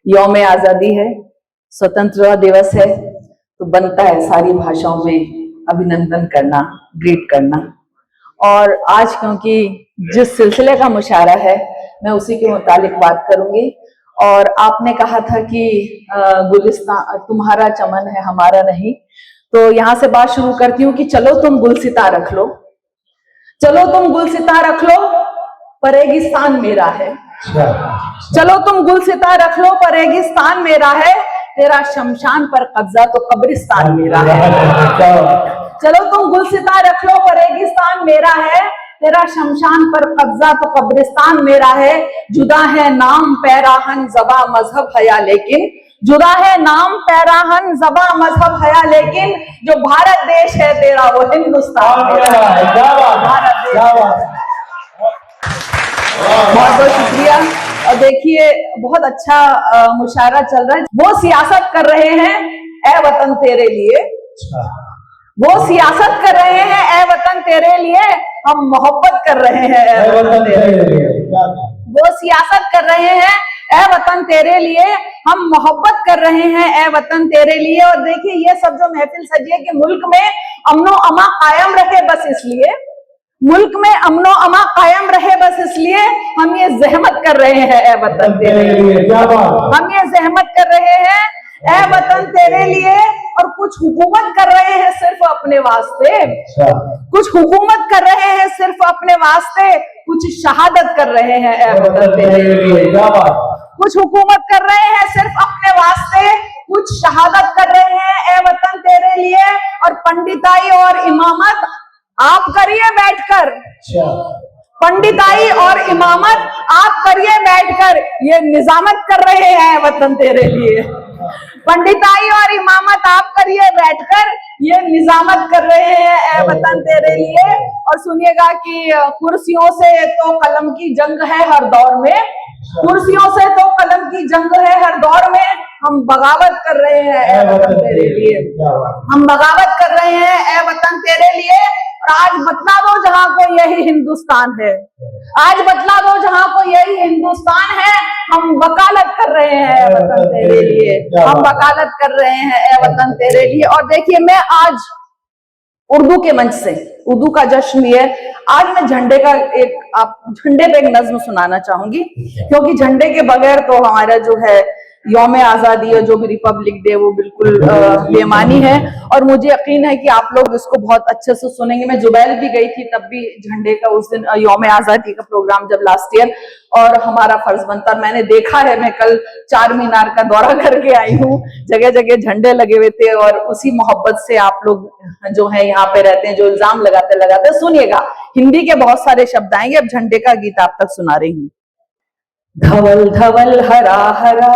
यौम आजादी है, स्वतंत्रता दिवस है, तो बनता है सारी भाषाओं में अभिनंदन करना, ग्रीट करना। और आज क्योंकि जिस सिलसिले का मुशायरा है मैं उसी के मुतालिक बात करूंगी। और आपने कहा था कि गुलिस्तान तुम्हारा चमन है हमारा नहीं, तो यहाँ से बात शुरू करती हूँ कि चलो तुम गुलसिता रख लो, चलो तुम गुलसिता रख लो पर रेगिस्तान मेरा है। चलो तुम गुलसिता रख लो पर रेगिस्तान मेरा है, तेरा शमशान पर कब्जा तो कब्रिस्तान मेरा है। चलो तुम गुलसिता रख लो पर रेगिस्तान मेरा है, तेरा शमशान पर कब्जा तो कब्रिस्तान मेरा है। जुदा है नाम पैराहन ज़बा मजहब हया लेकिन, जुदा है नाम पैराहन ज़बा मजहब हया लेकिन, जो भारत देश है तेरा वो हिंदुस्तान मेरा है। बहुत बहुत शुक्रिया। और देखिए बहुत अच्छा मुशायरा चल रहा है। वो सियासत कर रहे हैं ए वतन तेरे लिए, वो सियासत कर रहे हैं ए वतन तेरे लिए, हम मोहब्बत कर रहे हैं ए वतन तेरे लिए। वो सियासत कर रहे हैं ए वतन तेरे लिए, हम मोहब्बत कर रहे हैं ए वतन तेरे लिए। और देखिए ये सब जो महफिल सजी है कि मुल्क में अमनो अमा कायम रहे, बस इसलिए मुल्क में अमनो अमा कायम रहे, बस इसलिए हम ये जहमत कर रहे हैं ए वतन तेरे लिए। हम ये जहमत कर रहे हैं ए वतन तेरे लिए। और कुछ हुकूमत कर रहे हैं सिर्फ अपने वास्ते, कुछ हुकूमत कर रहे हैं सिर्फ अपने वास्ते, कुछ शहादत कर रहे हैं ए वतन तेरे लिए। कुछ हुकूमत कर रहे हैं सिर्फ अपने वास्ते, कुछ शहादत कर रहे हैं ए वतन तेरे लिए। और पंडिताई और इमामत आप करिए बैठकर, पंडिताई और इमामत आप करिए बैठकर, ये निजामत कर रहे हैं वतन तेरे लिए। पंडिताई और इमामत आप करिए बैठकर, ये निजामत कर रहे हैं ए वतन तेरे लिए। और सुनिएगा कि कुर्सियों से तो कलम की जंग है हर दौर में, कुर्सियों से तो कलम की जंग है हर दौर में, हम बगावत कर रहे हैं ए वतन तेरे लिए, हम बगावत कर रहे हैं ए वतन तेरे लिए। और आज बतला दो जहां को यही हिंदुस्तान है, आज बतला दो जहां को यही हिंदुस्तान है, हम वकालत कर रहे हैं ए वतन तेरे लिए, हम वकालत कर रहे हैं ए वतन तेरे लिए। और देखिए मैं आज उर्दू के मंच से, उर्दू का जश्न भी है, आज मैं झंडे का झंडे पे एक नज्म सुनाना चाहूंगी, क्योंकि झंडे के बगैर तो हमारा जो है यौम आजादी और जो भी रिपब्लिक डे वो बिल्कुल बेमानी है। और मुझे यकीन है कि आप लोग इसको बहुत अच्छे से सुनेंगे। मैं जुबैल भी गई थी, तब भी झंडे का उस दिन यौम आजादी का प्रोग्राम जब लास्ट ईयर, और हमारा फर्ज बनता, मैंने देखा है, मैं कल चार मीनार का दौरा करके आई हूँ, जगह जगह झंडे लगे हुए थे। और उसी मोहब्बत से आप लोग जो है यहाँ पे रहते हैं, जो इल्जाम लगाते लगाते, सुनिएगा हिंदी के बहुत सारे शब्द आएंगे, अब झंडे का गीत आप तक सुना रही हूँ। धवल धवल हरा हरा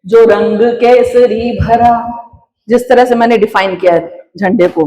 जो रंग केसरी भरा, जिस तरह से मैंने डिफाइन किया है झंडे को,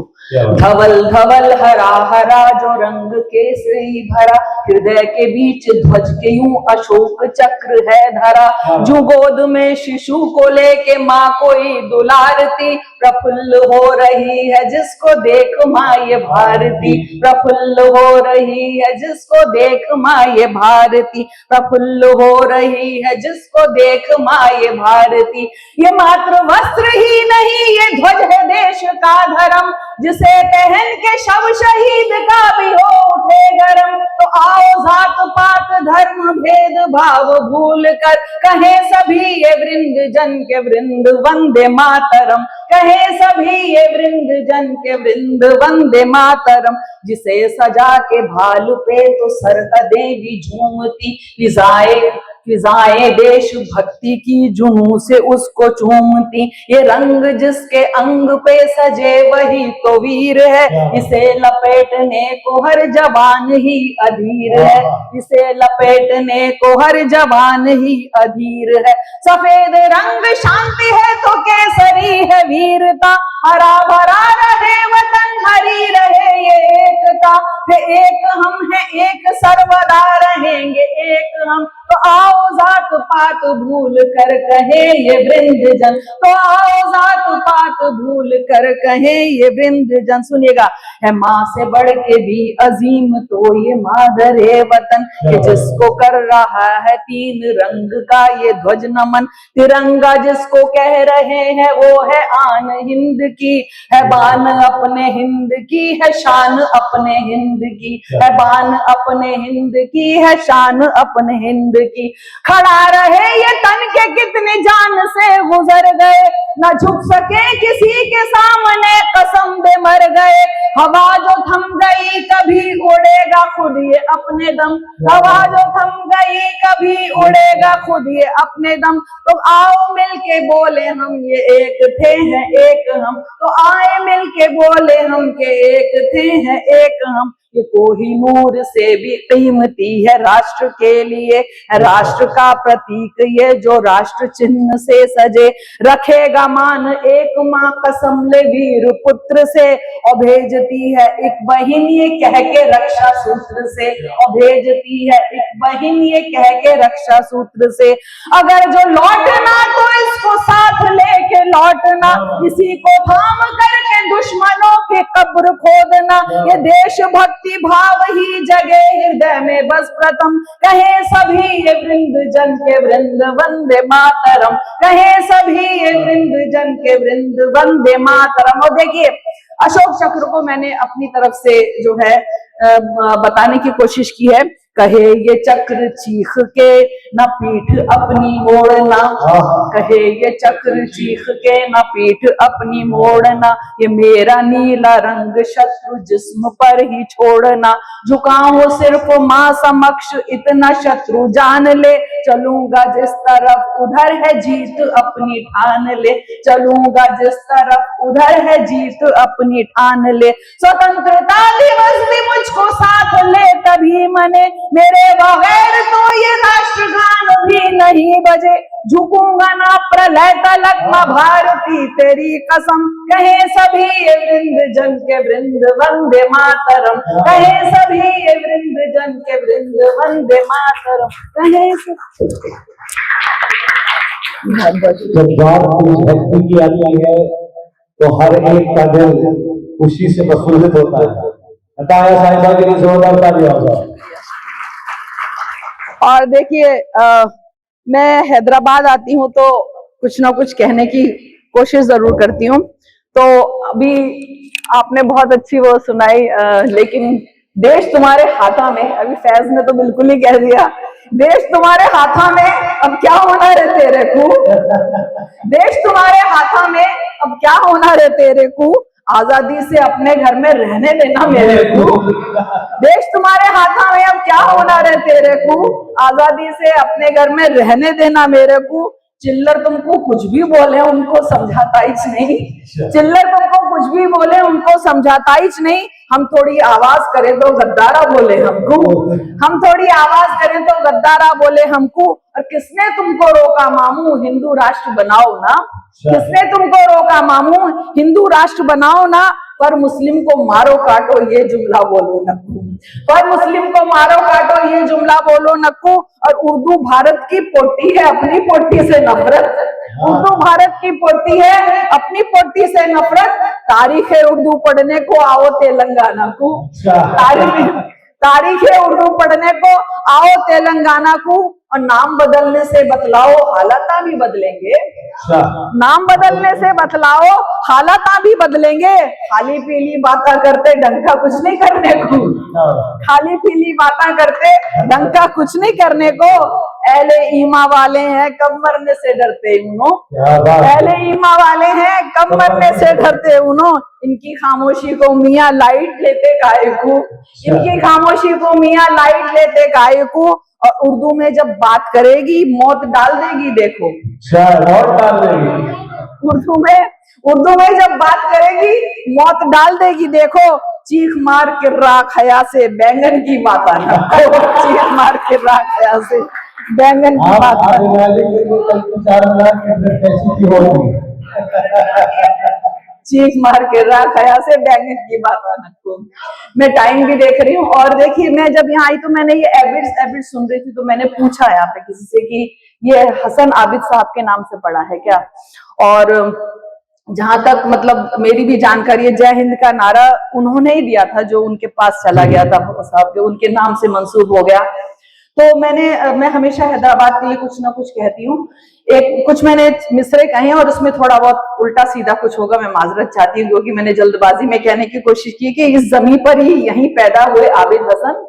धवल धवल हरा हरा जो रंग केसरी भरा, हृदय के बीच ध्वज के यूं अशोक चक्र है धरा, जो गोद में शिशु को लेके माँ कोई दुलारती, प्रफुल्ल हो रही है जिसको देख माँ ये भारती, प्रफुल्ल हो रही है जिसको देख माँ ये भारती, प्रफुल्ल हो रही है जिसको देख माँ ये भारती। ये मात्र वस्त्र ही नहीं ये ध्वज है देश का धर्म, जिसे पहन के शव शहीद का भी हो उठे गरम। तो आओ जात पात धर्म भेद भाव भूल कर, कहे सभी ये वृंद जन के वृंद वंदे मातरम, कहे सभी ये वृंद जन के वृंद वंदे मातरम। जिसे सजा के भालू पे तो सरहदें भी झूमती, फिजाएं देश भक्ति की जुनून से उसको चूमती। ये रंग जिसके अंग पे सजे वही तो वीर है, इसे लपेटने को हर जवान ही अधीर है, इसे लपेटने को हर जवान ही अधीर है। सफेद रंग शांति है तो केसरी है वीरता, हरा भरा रहे वतन हरी रहे ये एकता, है एक हम है एक सर्वदा रहेंगे एक हम, तो आओ जात पात भूल कर कहे ये वृंदजन, तो आओ जात पात भूल कर कहे ये वृंदजन। सुनिएगा, है माँ से बढ़ के भी अजीम तो ये मादरे वतन, कि जिसको कर रहा है तीन रंग का ये ध्वज नमन। तिरंगा जिसको कह रहे हैं वो है आन हिंद की, है बान अपने हिंद की, है शान अपने हिंद की, है बान अपने हिंद की, है शान अपने हिंद की। खड़ा रहे ये तन के कितने जान से गुजर गए, न झुक सके किसी के सामने कसम दे मर गए। हवा जो थम गई कभी उड़ेगा खुद ये अपने दम, हवा जो थम गई कभी उड़ेगा खुद ये अपने दम। तो आओ मिल के बोले हम ये एक थे हैं एक हम, तो आए मिल के बोले हम के एक थे हैं एक हम। ये कोहिनूर से भी कीमती है राष्ट्र के लिए, है राष्ट्र का प्रतीक ये जो राष्ट्र चिन्ह से सजे। रखेगा मान एक माँ कसम ले वीर पुत्र से, और भेजती है एक बहिन ये कह के रक्षा सूत्र से, और भेजती है एक बहिन ये कह के रक्षा सूत्र से। अगर जो लौटना तो इसको साथ लेके लौटना, इसी को थाम करके दुश्मनों के कब्र खोदना। ये देशभक्ति भाव ही जगे हृदय में बस प्रथम, कहे सभी ये वृंदजन के वृंद वंदे मातरम, कहे सभी ये वृंदजन के वृंद वंदे मातरम। और देखिए, अशोक चक्र को मैंने अपनी तरफ से जो है बताने की कोशिश की है। कहे ये चक्र चीख के न पीठ अपनी मोड़ना, कहे ये चक्र चीख के न पीठ अपनी मोड़ना। ये मेरा नीला रंग शत्रु जिस्म पर ही छोड़ना, झुकाऊं सिर्फ माँ समक्ष इतना शत्रु जान ले। चलूंगा जिस तरफ उधर है जीत अपनी ठान ले, चलूंगा जिस तरफ उधर है जीत अपनी ठान ले। स्वतंत्रता दिवस भी मुझको साथ ले तभी मने, मेरे बगैर तो ये राष्ट्रगान भी नहीं बजे। झुकूंगा ना प्रलय तलक माँ भारती तेरी कसम, कहे सभी ये वृंदजन के वृंद वंदे मातरम, कहे सभी ये वृंदजन के वृंद वंदे मातरम, कहे जब बात भक्ति की आती है तो हर एक का दिल खुशी से प्रफुल्लित होता है। बताया साईं साहब की जोरदार तालियां। और देखिए, मैं हैदराबाद आती हूँ तो कुछ ना कुछ कहने की कोशिश जरूर करती हूँ। तो अभी आपने बहुत अच्छी वो सुनाई, लेकिन देश तुम्हारे हाथों में, अभी फैज ने तो बिल्कुल ही कह दिया, देश तुम्हारे हाथों में अब क्या होना रे तेरे को, देश तुम्हारे हाथों में अब क्या होना रे तेरे को, आजादी से अपने घर में रहने देना मेरे को। देश तुम्हारे हाथों में अब क्या होना रे तेरे को, आजादी से अपने घर में रहने देना मेरे को। चिल्लर तुमको कुछ भी बोले उनको समझाता ही नहीं, चिल्लर तुमको कुछ भी बोले उनको समझाता ही नहीं। हम थोड़ी आवाज करें तो गद्दारा बोले हमको, हम थोड़ी आवाज करें तो गद्दारा बोले हमको। और किसने तुमको रोका मामू हिंदू राष्ट्र बनाओ ना, किसने तुमको रोका मामू हिंदू राष्ट्र बनाओ ना। पर मुस्लिम को मारो काटो ये जुमला बोलो नक्कू, पर मुस्लिम को मारो काटो ये जुमला बोलो नक्कू। और उर्दू भारत की पोटी है अपनी पोटी से नफरत, उर्दू भारत की पोटी है अपनी पोटी से नफरत। तारीख है उर्दू पढ़ने को आओ तेलंगाना को, तारीख है उर्दू पढ़ने को आओ तेलंगाना को। और नाम बदलने से बतलाओ हालात भी बदलेंगे, नाम बदलने से बतलाओ हालात भी बदलेंगे। खाली पीली बातें करते डंका कुछ नहीं करने को, खाली पीली बातें करते डंका कुछ नहीं करने को। अहले ईमा वाले हैं कब मरने से डरते उनो, अहले ईमा वाले हैं कब मरने से डरते उनो। इनकी खामोशी को मियाँ लाइट लेते काहे को, इनकी खामोशी को मियाँ लाइट लेते काहे को। और उर्दू में जब बात करेगी मौत डाल देगी, देखो मौत डाल देगी। उर्दू में जब बात करेगी मौत डाल देगी, देखो। चीख मार के राख हया से बैंगन की बात आना, चीख मार के राख हया से बैंगन की बात। चीख मार के रखा है से बैंगन की बात को। मैं टाइम भी देख रही हूँ। और देखिए मैं जब यहाँ आई तो मैंने ये एबिड सुन रही थी, तो मैंने पूछा यहाँ पे किसी से कि ये हसन आबिद साहब के नाम से पड़ा है क्या। और जहां तक मतलब मेरी भी जानकारी है, जय हिंद का नारा उन्होंने ही दिया था, जो उनके पास चला गया था साहब के, उनके नाम से मंसूब हो गया। तो मैं हमेशा हैदराबाद के लिए कुछ ना कुछ कहती हूँ। कुछ मैंने मिसरे कहे और उसमें थोड़ा बहुत उल्टा सीधा कुछ होगा, मैं माजरत चाहती हूँ, क्योंकि मैंने जल्दबाजी में कहने की कोशिश की कि इस जमीन पर ही यहीं पैदा हुए आबिद हसन,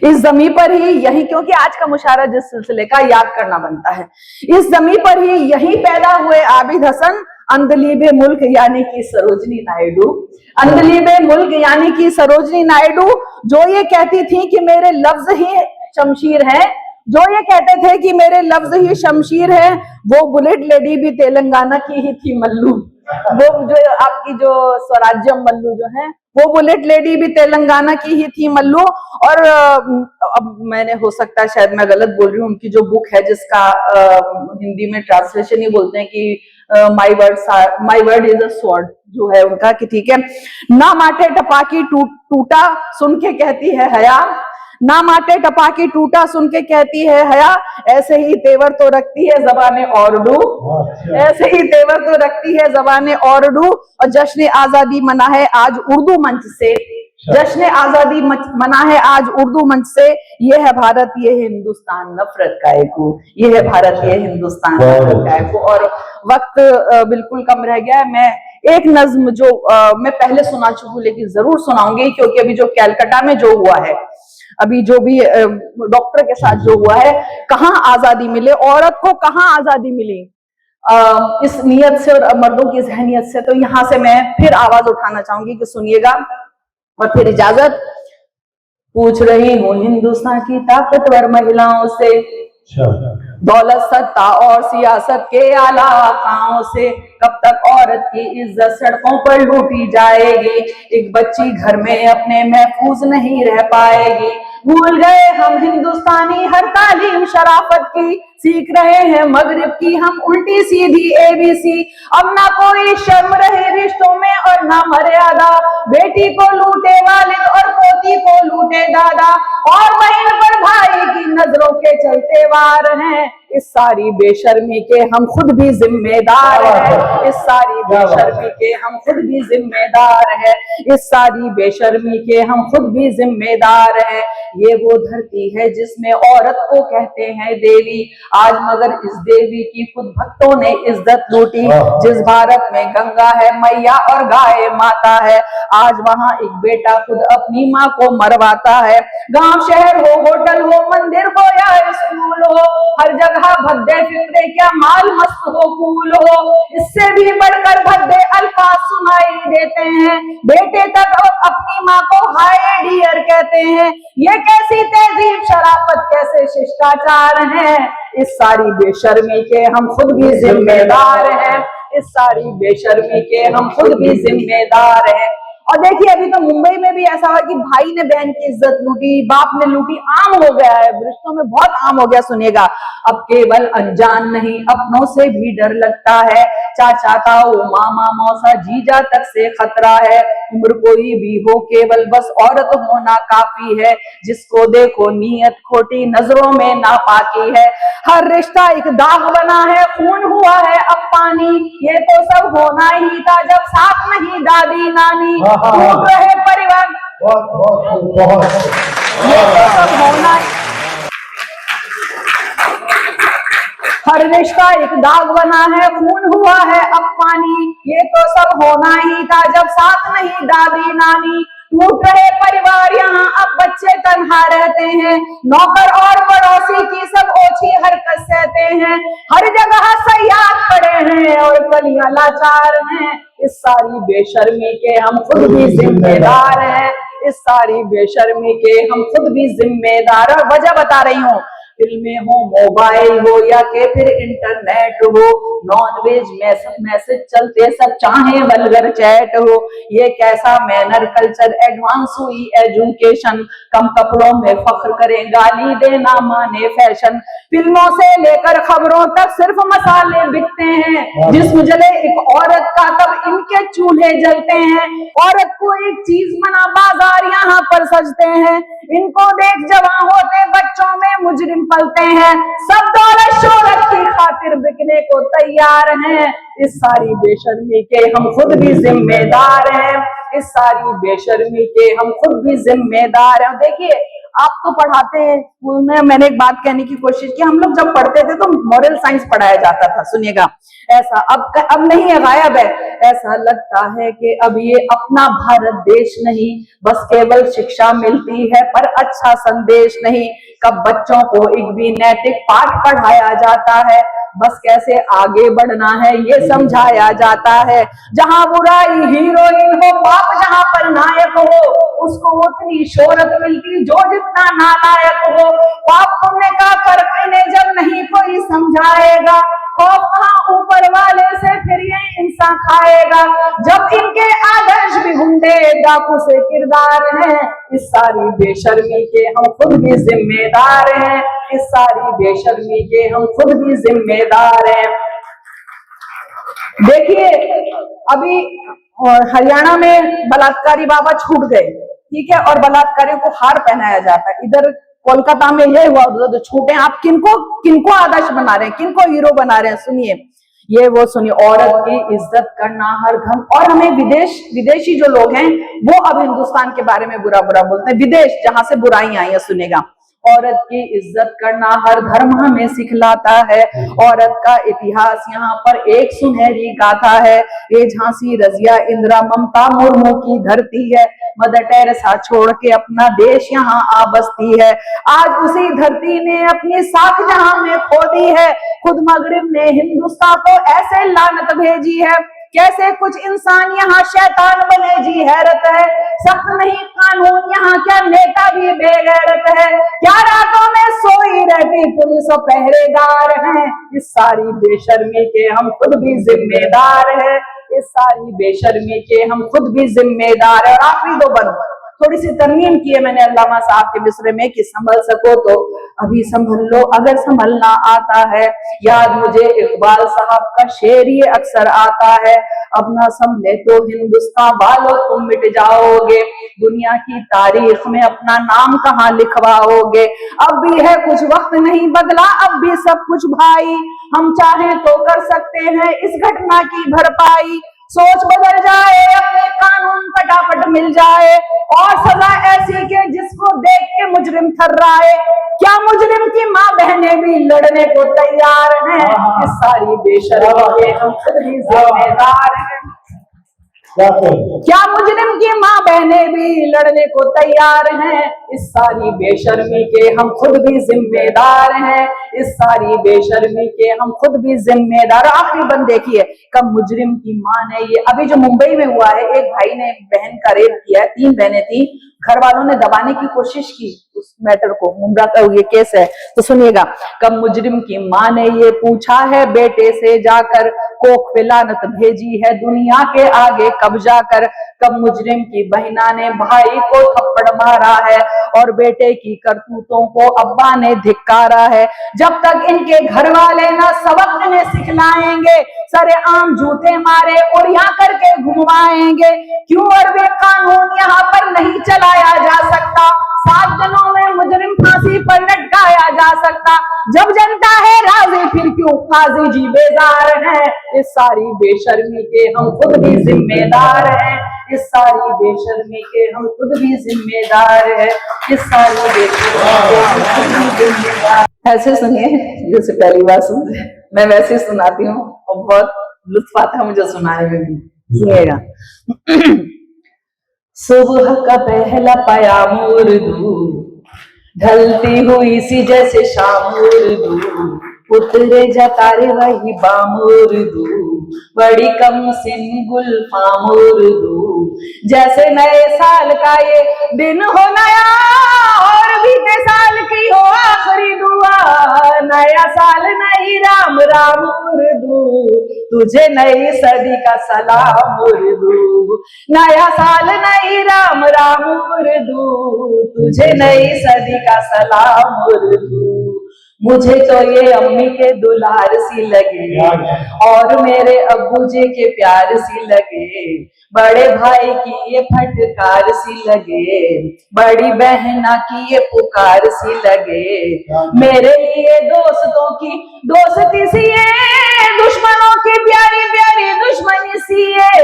इस जमीन पर ही यही, क्योंकि आज का मुशायरा जिस सिलसिले का याद करना बनता है, इस जमीन पर ही यही पैदा हुए आबिद हसन, अंदलीबे मुल्क यानी कि सरोजनी नायडू, अंदलीबे मुल्क यानी कि सरोजनी नायडू, जो ये कहती थी कि मेरे लफ्ज ही शमशीर है, जो ये कहते थे कि मेरे लफ्ज ही शमशीर है, वो बुलेट लेडी भी तेलंगाना की ही थी मल्लू। वो जो आपकी जो स्वराज्यम मल्लू जो है, वो बुलेट लेडी भी तेलंगाना की ही थी मल्लू। और अब मैंने, हो सकता है शायद मैं गलत बोल रही हूँ, उनकी जो बुक है जिसका हिंदी में ट्रांसलेशन ही बोलते हैं कि my word is a sword, जो है उनका, कि ठीक है, ना माटे टपाकी टूटा सुन के कहती है हया, ना माटे टपाकी टूटा सुन के कहती है हया, ऐसे ही तेवर तो रखती है जबाने औरडू, ऐसे ही तेवर तो रखती है जबाने औरडू। और जश्न आजादी मना है आज उर्दू मंच से, जश्न आजादी मना है आज उर्दू मंच से, ये है भारत ये है हिंदुस्तान नफरत का एक, ये है भारत ये हिंदुस्तान नफरत का एक। और वक्त बिल्कुल कम रह गया है। मैं एक नज्म जो मैं पहले सुना चुकी हूँ, लेकिन जरूर सुनाऊंगी, क्योंकि अभी जो कैलकाटा में जो हुआ है, अभी जो भी डॉक्टर के साथ जो हुआ है, कहाँ आजादी मिले, औरत को कहाँ आजादी मिली, इस नियत से और मर्दों की जहनियत से। तो यहाँ से मैं फिर आवाज उठाना चाहूंगी कि सुनिएगा, और फिर इजाजत। पूछ रही हूँ हिंदुस्तान की ताकतवर महिलाओं से, दौलत सत्ता और सियासत के आला काओं से, कब तक औरत की इज्जत सड़कों पर लूटी जाएगी, एक बच्ची घर में अपने महफूज नहीं रह पाएगी। भूल गए हम हिंदुस्तानी हर तालीम शराफत की, सीख रहे हैं मगरिब की हम उल्टी सीधी ABC। अब ना कोई शर्म रहे रिश्तों में और ना मर्यादा, बेटी को लूटे वालिद और पोती को लूटे दादा, और बहन पर भाई की नजरों के चलते वार हैं। इस सारी बेशर्मी के हम खुद भी जिम्मेदार हैं, इस सारी बेशर्मी के हम खुद भी जिम्मेदार हैं, इस सारी बेशर्मी के हम खुद भी जिम्मेदार हैं। ये वो धरती है जिसमें औरत को कहते हैं देवी, आज मगर इस देवी की खुद भक्तों ने इज्जत लूटी। जिस भारत में गंगा है मैया और गाय माता है, आज वहाँ एक बेटा खुद अपनी माँ को मरवाता है। गांव शहर हो होटल हो मंदिर हो या स्कूल हो, हर जगह भद्दे फिक्रे क्या माल मस्त हो कूल हो, इससे भी बढ़कर भद्दे अल्फाज सुनाई देते हैं। बेटे तक अपनी माँ को हाय डियर कहते हैं। ये कैसी तहजीब शराफत कैसे शिष्टाचार हैं, इस सारी बेशर्मी के हम खुद भी जिम्मेदार हैं, इस सारी बेशर्मी के हम खुद भी जिम्मेदार हैं। और देखिए अभी तो मुंबई में भी ऐसा हुआ कि भाई ने बहन की इज्जत लूटी, बाप ने लूटी, आम हो गया है, रिश्तों में बहुत आम हो गया। सुनिएगा, अब केवल अनजान नहीं अपनों से भी डर लगता है, चाचा ताऊ मामा मौसा जीजा तक से खतरा है। उम्र कोई भी हो केवल बस औरत होना काफी है, जिसको देखो नीयत खोटी नजरों में नापाकी है। हर रिश्ता एक दाग बना है खून हुआ है अब पानी, ये तो सब होना ही था जब साथ नहीं दादी नानी। टूट रहे परिवार, ये तो सब होना, हर रिश्ता एक दाग बना है खून हुआ है अब पानी, ये तो सब होना ही था जब साथ नहीं दादी नानी। टूट रहे परिवार यहाँ अब बच्चे तन्हा रहते हैं, नौकर और पड़ोसी की सब ओछी हरकत सहते हैं। हर जगह सयाद पड़े हैं और कलियां लाचार हैं, इस सारी बेशर्मी के हम खुद भी जिम्मेदार हैं, इस सारी बेशर्मी के हम खुद भी जिम्मेदार। और वजह बता रही हूँ, फिल्में हो, मोबाइल हो या के फिर इंटरनेट हो, नॉन वेज मैसेज चलते सब चाहे वल्गर चैट हो। ये कैसा मैनर कल्चर, एडवांस हुई एजुकेशन, कम कपड़ों में फख्र करें, गाली देना माने फैशन। फिल्मों से लेकर खबरों तक सिर्फ मसाले बिकते हैं, जिस्म जले एक औरत का तब इनके चूल्हे जलते हैं। औरत को एक चीज बना बाजार यहाँ पर सजते हैं, इनको देख जवां होते बच्चों में मुजरिम पलते हैं। सब दौलत शोहरत की खातिर बिकने को तैयार हैं, इस सारी बेशर्मी के हम खुद भी जिम्मेदार हैं, इस सारी बेशर्मी के हम खुद भी जिम्मेदार हैं। देखिए आप तो पढ़ाते हैं स्कूल में, मैंने एक बात कहने की कोशिश की, हम लोग जब पढ़ते थे तो मॉरल साइंस पढ़ाया जाता था, सुनिएगा ऐसा अब नहीं है, गायब है। ऐसा लगता है कि अब ये अपना भारत देश नहीं, बस केवल शिक्षा मिलती है पर अच्छा संदेश नहीं। कब बच्चों को एक भी नैतिक पाठ पढ़ाया जाता है, बस कैसे आगे बढ़ना है ये समझाया जाता है। जहां बुराई हीरोइन हो, पाप जहां पर नायक हो, उसको उतनी शोहरत मिलती जो जितना नालायक हो। पाप पुण्य का फर्क इन्हें जब नहीं कोई समझाएगा, खौफ कहां ऊपर वाले से फिर ये इंसान खाएगा। जब इनके आदर्श भी गुंडे डाकू से किरदार हैं, इस सारी बेशर्मी के हम खुद भी जिम्मेदार हैं, इस सारी बेशर्मी के हम खुद भी जिम्मेदार हैं। देखिए अभी हरियाणा में बलात्कारी बाबा छूट गए, ठीक है, और बलात्कारियों को हार पहनाया जाता है। इधर कोलकाता में ये हुआ, उधर छूटे। आप किनको आदर्श बना रहे हैं, किनको हीरो बना रहे हैं? सुनिए ये वो सुनिए, औरत की इज्जत करना हर धर्म। और हमें विदेशी जो लोग हैं वो अब हिंदुस्तान के बारे में बुरा बोलते हैं, विदेश जहां से बुराई आई है। सुनेगा, औरत की इज्जत करना हर धर्म हमें सिखलाता है, औरत का इतिहास यहाँ पर एक सुनहरी गाथा है। ये झांसी, रजिया, इंदिरा, ममता मुर्मू की धरती है, मदर टेरेसा छोड़ के अपना देश यहाँ आ बसती है। आज उसी धरती ने अपनी साख जहां में खो दी है, खुद मगरिब ने हिंदुस्तान को ऐसे लानत भेजी है। कैसे कुछ इंसान यहाँ शैतान बने जी हैरत है, सख्त नहीं कानून यहाँ क्या नेता भी बेगैरत है। क्या रातों में सोई रहती पुलिस और पहरेदार हैं, इस सारी बेशर्मी के हम खुद भी जिम्मेदार हैं, इस सारी बेशर्मी के हम खुद भी जिम्मेदार है। और आखिरी दो बंद थोड़ी सी तरमीम की है मैंने अल्लामा साहब के मिसरे में कि संभल सको तो अभी संभल लो अगर संभलना आता है। याद मुझे इकबाल साहब का शेर ये अक्सर आता है, अब ना संभले तो हिंदुस्तान वालों तुम मिट जाओगे, दुनिया की तारीख में अपना नाम कहाँ लिखवाओगे। अब भी है कुछ वक्त नहीं बदला, अब भी सब कुछ भाई, हम चाहें तो कर सकते हैं इस घटना की भरपाई। सोच बदल जाए, अपने कानून फटाफट मिल जाए, और सजा ऐसी के जिसको देख के मुजरिम थर्राए। क्या मुजरिम की माँ बहनें भी लड़ने को तैयार हैं, इस सारी बेशर्मी के हम खुद भी जिम्मेदार हैं। क्या मुजरिम की माँ बहनें भी लड़ने को तैयार हैं, इस सारी बेशर्मी के हम खुद भी जिम्मेदार हैं, इस सारी बेशर्मी के हम खुद भी जिम्मेदार। आखिरी बंद देखिए, कब मुजरिम की माँ ने, ये अभी जो मुंबई में हुआ है, एक भाई ने बहन का रेप किया, 3 बहनें थी, घर वालों ने दबाने की कोशिश की उस मैटर को, मुंब्रा का ये केस है। तो सुनिएगा, कब मुजरिम की माँ ने ये पूछा है बेटे से जाकर, कोख पे लानत भेजी है दुनिया के आगे कब जाकर। कब मुजरिम की बहिना ने भाई को थप्पड़ मारा है, और बेटे की करतूतों को अब्बा ने धिक्कारा है। जब तक इनके घर वाले ना सबक इन्हें सिखलाएंगे, सरे आम जूते मारे उड़िया करके घुमाएंगे। क्यों अरबे कानून यहाँ पर नहीं चलाया जा सकता, 7 दिनों में मुजरिम फांसी पर लटकाया जा सकता। जब जनता है राजी फिर क्यों काजी जी बेजार हैं, इस सारी बेशर्मी के हम खुद भी जिम्मेदार हैं, इस सारी बेशर्मी के हम खुद भी जिम्मेदार हैं, इस सारी बेशर्मी के हम खुद भी जिम्मेदार। ऐसे सुनिए जैसे पहली बार सुन रहे, मैं वैसे सुनाती हूँ और बहुत लुत्फ आता है मुझे सुनाने में भी। सुनिएगा, सुबह का पहला पयाम उर्दू, ढलती हुई सी जैसे शाम उर्दू, उतरे जा तारे वही बाम उर्दू, बड़ी कम सिन गुलफाम उर्दू। जैसे नए साल का ये दिन हो नया और बीते साल की हो आखिरी दुआ, नया साल नहीं राम राम उर्दू, तुझे नई सदी का सलाम उर्दू। नया साल नहीं राम राम उर्दू, तुझे नई सदी का सलाम उर्दू। मुझे तो ये अम्मी के दुलार सी लगे और मेरे अब्बू जी के प्यार सी लगे, बड़े भाई की ये फटकार सी लगे, बड़ी बहना की ये पुकार सी लगे। मेरे लिए दोस्तों की दोस्ती सी है, दुश्मनों की प्यारी प्यारी दुश्मनी सी है,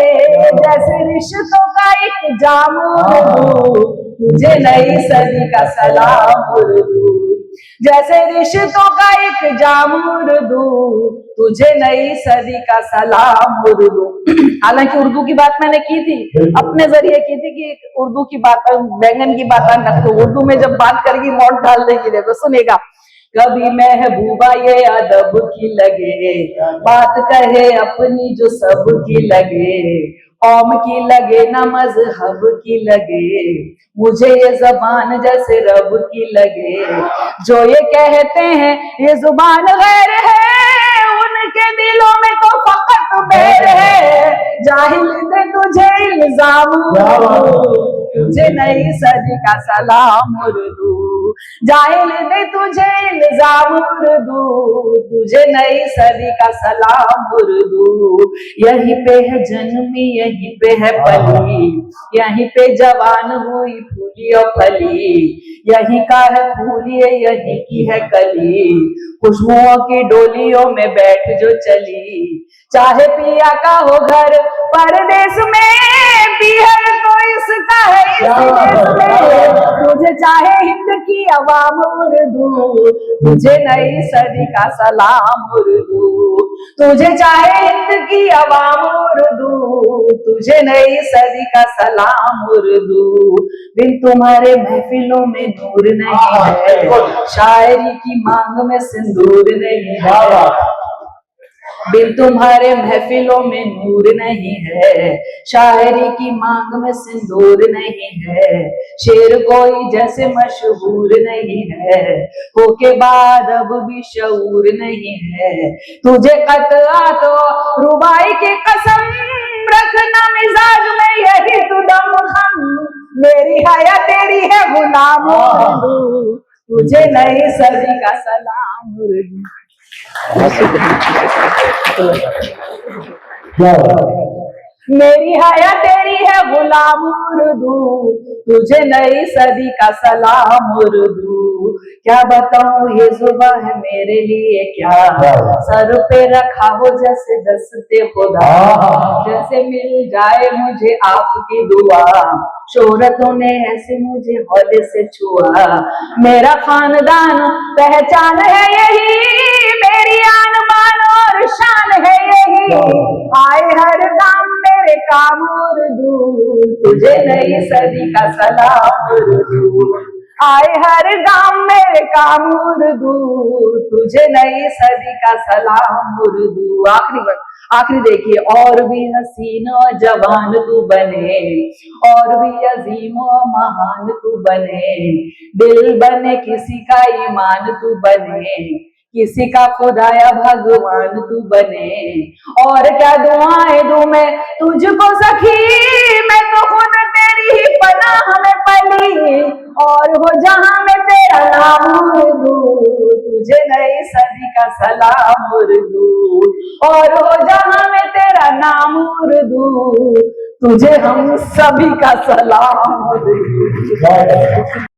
जैसे रिश्तों का एक जाम उर्दू, तुझे नई सदी का सलाम उर्दू। जैसे रिश्तों का एक जाम उर्दू, तुझे नई सदी का सलाम उर्दू। हालांकि उर्दू की बात मैंने की थी, अपने जरिए की थी कि उर्दू की बात, बैंगन की बात न, तो उर्दू में जब बात करेगी मोट डाल देगी। देखो सुनेगा, कभी महबूबा ये अदब की लगे, बात कहे अपनी जो सब की लगे, कौम की लगे न मजहब की लगे, मुझे ये जबान जैसे रब की लगे। जो ये कहते हैं ये जुबान गैर है, उनके दिलों में तो फकत बैर है, जाहिल ने तुझे इल्जाम उर्दू, तुझे नई सदी का सलाम उर्दू। जाहिल ने तुझे इल्जाम उर्दू, तुझे नई सदी का सलाम उर्दू। यहीं पे है जन्मी, यहीं पे है पली, यहीं पे जवान हुई फूली और फली, यहीं का है फूली यहीं की है कली, खुशबुओं की डोलियों में बैठ जो चली। चाहे पिया का हो घर परदेश में, पीहर तो इसका है इस देश में, तुझे चाहे हिंद की अवाम उर्दू, तुझे नई सदी का सलाम उर्दू। तुझे चाहे हिंद की अवाम उर्दू, तुझे नई सदी का सलाम उर्दू। बिन तुम्हारे महफिलों में नूर नहीं है, शायरी की मांग में सिंदूर नहीं है, बिन तुम्हारे महफिलों में नूर नहीं है, शायरी की मांग में सिंदूर नहीं है, शेर कोई जैसे मशहूर नहीं है, हो के बाद अब भी शऊर नहीं है। तुझे कतआ तो रुबाई की कसम, रखना मिजाज में यही तू दम हम, मेरी हया तेरी है गुलाम उर्दू, तुझे नई सदी का सलाम उर्दू। मेरी हया तेरी है गुलाम उर्दू, तुझे नई सदी का सलाम उर्दू। क्या बताऊं ये जुबान है मेरे लिए क्या, सर पे रखा हो जैसे दस्ते खुदा, जैसे मिल जाए मुझे आपकी दुआ, शोहरतों ने ऐसे मुझे हौले से छुआ। मेरा खानदान पहचान है यही, मेरी आन बान और शान है यही, आए हर काम मेरे काम उर्दू, तुझे नई सदी का सलाम उर्दू। आए हर गांव मेरे काम उर्दू, तुझे नई सदी का सलाम उर्दू। आखिरी देखिए, और भी हसीन और जवान तू बने, और भी अजीम और महान तू बने, दिल बने किसी का ईमान तू बने, किसी का खुदाया भगवान तू बने। और क्या दुआएं दूं मैं तुझको सखी, मैं तो खुद तेरी ही पनाह में पली, और हो जहां में तेरा नाम उर्दू, तुझे नई सदी का सलाम उर्दू, और हो जहां में तेरा नाम उर्दू, तुझे हम सभी का सलाम उर्दू।